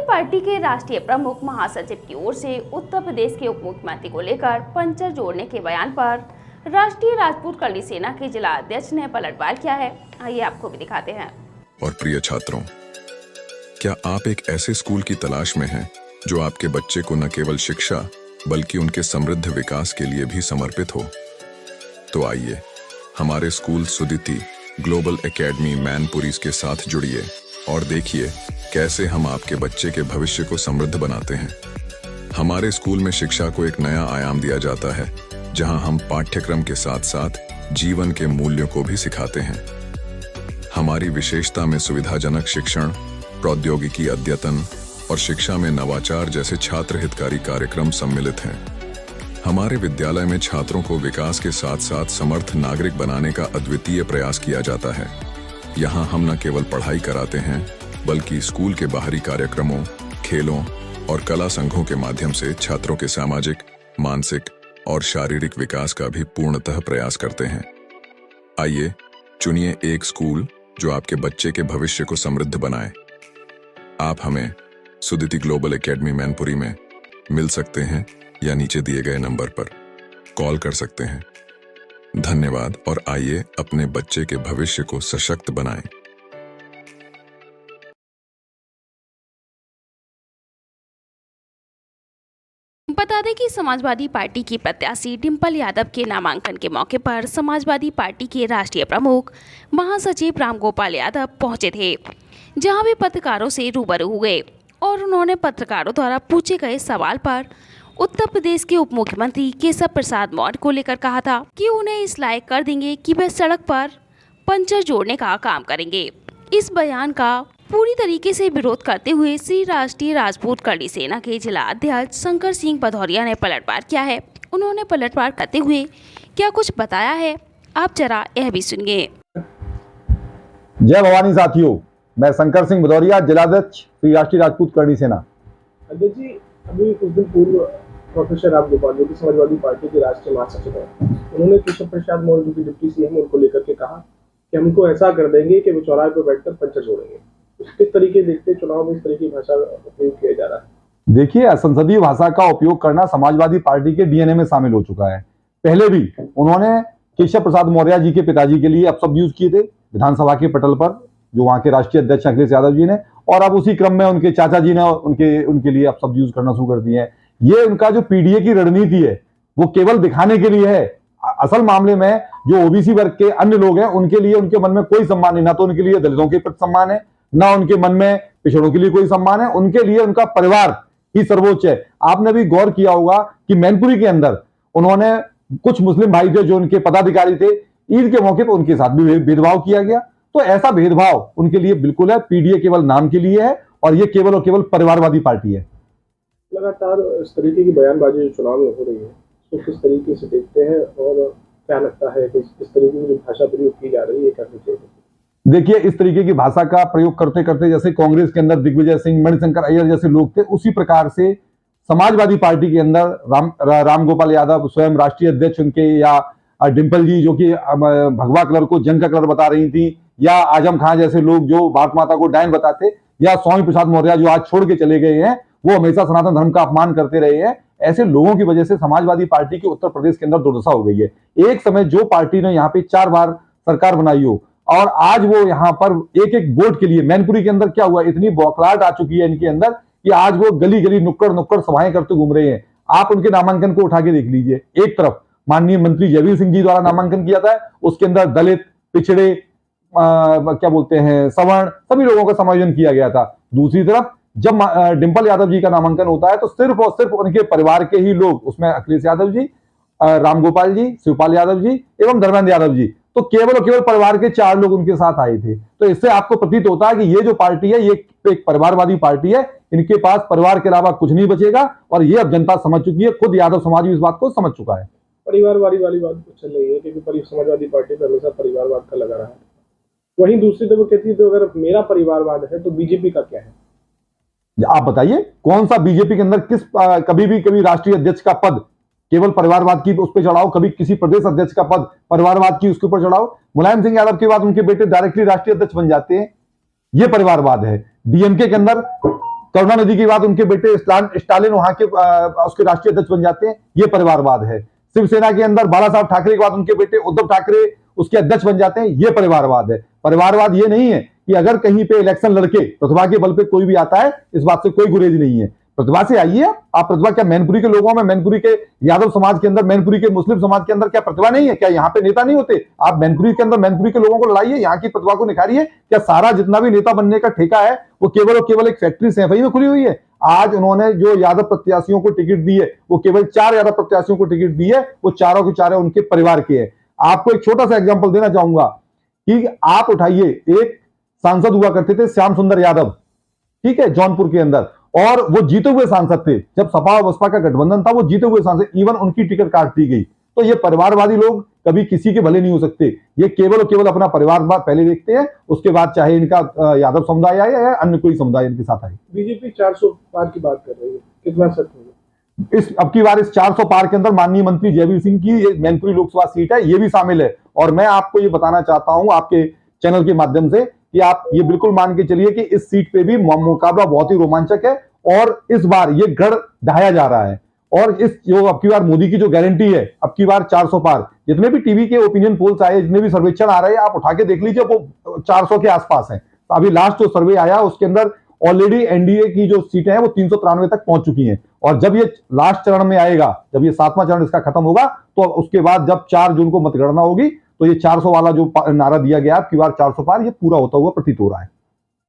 Party के राष्ट्रीय प्रमुख महासचिव की ओर से उत्तर प्रदेश के उप मुख्यमंत्री को लेकर पंचर जोड़ने के बयान पर राष्ट्रीय राजपूत कड़ी सेना के जिला अध्यक्ष ने पलटवार किया है। आइए आपको भी दिखाते हैं। और प्रिय छात्रों, क्या आप एक ऐसे स्कूल की तलाश में हैं जो आपके बच्चे को न केवल शिक्षा बल्कि उनके समृद्ध विकास के लिए भी समर्पित हो? तो आइए हमारे school Suditi global academy Mainpuri के साथ जुड़िए और देखिए कैसे हम आपके बच्चे के भविष्य को समृद्ध बनाते हैं। हमारे स्कूल में शिक्षा को एक नया आयाम दिया जाता है, जहां हम पाठ्यक्रम के साथ साथ जीवन के मूल्यों को भी सिखाते हैं। हमारी विशेषता में सुविधाजनक शिक्षण, प्रौद्योगिकी अद्यतन और शिक्षा में नवाचार जैसे छात्र हितकारी कार्यक्रम सम्मिलित हैं। हमारे विद्यालय में छात्रों को विकास के साथ साथ समर्थ नागरिक बनाने का अद्वितीय प्रयास किया जाता है। यहाँ हम न केवल पढ़ाई कराते हैं बल्कि स्कूल के बाहरी कार्यक्रमों, खेलों और कला संघों के माध्यम से छात्रों के सामाजिक, मानसिक और शारीरिक विकास का भी पूर्णतः प्रयास करते हैं। आइए चुनिए एक स्कूल जो आपके बच्चे के भविष्य को समृद्ध बनाए। आप हमें सुदिति ग्लोबल एकेडमी मैनपुरी में मिल सकते हैं या नीचे दिए गए नंबर पर कॉल कर सकते हैं। धन्यवाद और आइए अपने बच्चे के भविष्य को सशक्त बनाएं। बता दें कि समाजवादी पार्टी की प्रत्याशी डिंपल यादव के नामांकन के मौके पर समाजवादी पार्टी के राष्ट्रीय प्रमुख महासचिव रामगोपाल यादव पहुंचे थे, जहां वे पत्रकारों से रूबरू हुए और उन्होंने पत्रकारों द्वारा पूछे गए सवाल पर उत्तर प्रदेश के उप मुख्यमंत्री केशव प्रसाद मौर्य को लेकर कहा था कि उन्हें इस लायक कर देंगे कि वे सड़क पर पंचर जोड़ने का काम करेंगे। इस बयान का पूरी तरीके से विरोध करते हुए श्री राष्ट्रीय राजपूत कड़ी सेना के जिला अध्यक्ष शंकर सिंह भदौरिया ने पलटवार किया है। उन्होंने पलटवार करते हुए क्या कुछ बताया है, आप जरा यह भी सुनिए। जय भवानी साथियों, मैं शंकर सिंह भदौरिया, जिलाध्यक्ष श्री राष्ट्रीय राजपूत कड़ी सेना। अध्यक्ष जी, अभी कुछ दिन पूर्व प्रोफेसर रामगोपाल जो कि समाजवादी पार्टी के राष्ट्रीय महासचिव हैं, उन्होंने केशव प्रसाद मौर्य जो कि डिप्टी सीएम उनको लेकर के कहा कि हमको ऐसा कर देंगे कि वो चौराहे पर बैठकर पंचर जोड़ेंगे। किस तरीके देखते चुनाव में इस तरह की भाषा उपयोग किया जा रहा है? देखिए, असंसदीय भाषा का उपयोग करना समाजवादी पार्टी के डीएनए में शामिल हो चुका है। पहले भी उन्होंने केशव प्रसाद मौर्य जी के पिताजी के लिए अपशब्द यूज किए थे विधानसभा के पटल पर, जो वहां के राष्ट्रीय अध्यक्ष अखिलेश यादव जी ने, और अब उसी क्रम में उनके चाचा जी ने उनके लिए अपशब्द यूज करना शुरू कर दिए हैं। ये उनका जो पीडीए की रणनीति है वो केवल दिखाने के लिए है। असल मामले में जो ओबीसी वर्ग के अन्य लोग हैं उनके लिए, उनके मन में कोई सम्मान नहीं। ना तो उनके लिए दलितों के प्रति सम्मान है, ना उनके मन में पिछड़ों के लिए कोई सम्मान है। उनके लिए उनका परिवार ही सर्वोच्च है। आपने भी गौर किया होगा कि मैनपुरी के अंदर उन्होंने कुछ मुस्लिम भाई थे जो उनके पदाधिकारी थे, ईद के मौके पर उनके साथ भी भेदभाव किया गया। तो ऐसा भेदभाव उनके लिए बिल्कुल है। पीडीए केवल नाम के लिए है और ये केवल और केवल परिवारवादी पार्टी है। लगातार इस तरीके की बयानबाजी जो चुनाव में हो रही है, तो किस तरीके से देखते हैं और क्या लगता है कि इस तरीके की जो भाषा प्रयोग की जा रही है करनी चाहिए? देखिए, इस तरीके की भाषा का प्रयोग करते करते जैसे कांग्रेस के अंदर दिग्विजय सिंह, मणिशंकर अय्यर जैसे लोग थे, उसी प्रकार से समाजवादी पार्टी के अंदर रामगोपाल यादव स्वयं राष्ट्रीय अध्यक्ष उनके, या डिंपल जी जो कि भगवा कलर को जंग का कलर बता रही थी, या आजम खान जैसे लोग जो भारत माता को डायन बताते, या स्वामी प्रसाद मौर्य जो आज छोड़ के चले गए हैं, वो हमेशा सनातन धर्म का अपमान करते रहे हैं। ऐसे लोगों की वजह से समाजवादी पार्टी की उत्तर प्रदेश के अंदर दुर्दशा हो गई है। एक समय जो पार्टी ने यहाँ पे 4 बार सरकार बनाई हो और आज वो यहाँ पर एक एक वोट के लिए, मैनपुरी के अंदर क्या हुआ, इतनी बौखलाहट आ चुकी है इनके अंदर कि आज वो गली गली नुक्कड़ सभाएं करते घूम रहे हैं। आप उनके नामांकन को उठा के देख लीजिए। एक तरफ माननीय मंत्री जयवीर सिंह जी द्वारा नामांकन किया था, उसके अंदर दलित, पिछड़े, क्या बोलते हैं, सवर्ण, सभी लोगों का समायोजन किया गया था। दूसरी तरफ जब डिंपल यादव जी का नामांकन होता है तो सिर्फ और सिर्फ उनके परिवार के ही लोग, उसमें अखिलेश यादव जी, रामगोपाल जी, शिवपाल यादव जी एवं धर्मेंद्र यादव जी, तो केवल और केवल परिवार के 4 लोग उनके साथ आए थे। तो इससे आपको प्रतीत होता है कि ये जो पार्टी है ये एक परिवारवादी पार्टी है। इनके पास परिवार के अलावा कुछ नहीं बचेगा और ये अब जनता समझ चुकी है। खुद यादव समाज भी इस बात को समझ चुका है। परिवारवादी वाली बात चल रही है क्योंकि समाजवादी पार्टी पर हमेशा परिवारवाद का लगा रहा है। वहीं दूसरी तरफ कहती है तो अगर मेरा परिवारवाद है तो बीजेपी का क्या है? आप बताइए, कौन सा बीजेपी के अंदर कभी राष्ट्रीय अध्यक्ष का पद केवल परिवारवाद की उस पर चढ़ाओ, कभी किसी प्रदेश अध्यक्ष का पद परिवारवाद की उसके ऊपर चढ़ाओ। मुलायम सिंह यादव के बाद उनके बेटे डायरेक्टली राष्ट्रीय अध्यक्ष बन जाते हैं, ये परिवारवाद है। डीएमके के अंदर करुणानिधि की बात उनके बेटे स्टालिन वहां के उसके राष्ट्रीय अध्यक्ष बन जाते हैं, ये परिवारवाद है। शिवसेना के अंदर बाला साहब ठाकरे के बाद उनके बेटे उद्धव ठाकरे उसके अध्यक्ष बन जाते हैं, ये परिवारवाद है। परिवारवाद ये नहीं है कि अगर कहीं पे इलेक्शन लड़के प्रतिभा के बल पे कोई भी आता है, इस बात से कोई गुरेज नहीं है। प्रतिभा से आइए आप प्रतिभा, क्या मैनपुरी के लोगों में, मैनपुरी के यादव समाज के अंदर, मैनपुरी के मुस्लिम समाज के अंदर क्या प्रतिभा नहीं है? क्या यहाँ पे नेता नहीं होते? आप मैनपुरी के अंदर मैनपुरी के लोगों को लड़ाइए, यहाँ की प्रतिभा को निखारिए। क्या सारा जितना भी नेता बनने का ठेका है वो केवल और केवल एक फैक्ट्री सैफई में खुली हुई है? आज उन्होंने जो यादव प्रत्याशियों को टिकट दी है, वो केवल 4 यादव प्रत्याशियों को टिकट दी है, वो चारों के चारों उनके परिवार के हैं। आपको एक छोटा सा एग्जाम्पल देना चाहूंगा कि आप उठाइए, एक सांसद हुआ करते थे श्याम सुंदर यादव, ठीक है, जौनपुर के अंदर, और वो जीते हुए सांसद थे। जब सपा और बसपा का गठबंधन था, वो जीते हुए सांसद, इवन उनकी टिकट काट दी गई। तो ये परिवारवादी लोग कभी किसी के भले नहीं हो सकते। ये केवल और केवल अपना परिवारवाद पहले देखते हैं, उसके बाद चाहे इनका यादव समुदाय आए या अन्य कोई समुदाय इनके साथ आए। बीजेपी 400 पार की बात कर रही है, कितना सच होगा? इस अब की बार इस 400 पार के अंदर माननीय मंत्री जयवीर सिंह की मैनपुरी लोकसभा सीट है, ये भी शामिल है। और मैं आपको ये बताना चाहता हूं आपके चैनल के माध्यम से कि आप ये बिल्कुल मान के चलिए कि इस सीट पे भी मुकाबला बहुत ही रोमांचक है, और इस बार ये गढ़ ढाया जा रहा है। और इस जो अब की बार मोदी की जो गारंटी है, अब की बार 400 पार, जितने भी टीवी के ओपिनियन पोल्स आए, जितने भी सर्वेक्षण आ रहे हैं, आप उठा के देख लीजिए, वो 400 के आसपास है। तो अभी लास्ट जो सर्वे आया उसके अंदर ऑलरेडी एनडीए की जो सीटें हैं वो 393 तक पहुंच चुकी हैं। और जब ये लास्ट चरण में आएगा, जब ये 7वां चरण इसका खत्म होगा, तो उसके बाद जब 4 जून को मतगणना होगी, तो ये 400 वाला जो नारा दिया गया अब की बार 400 पार, ये पूरा होता हुआ प्रतीत हो रहा है।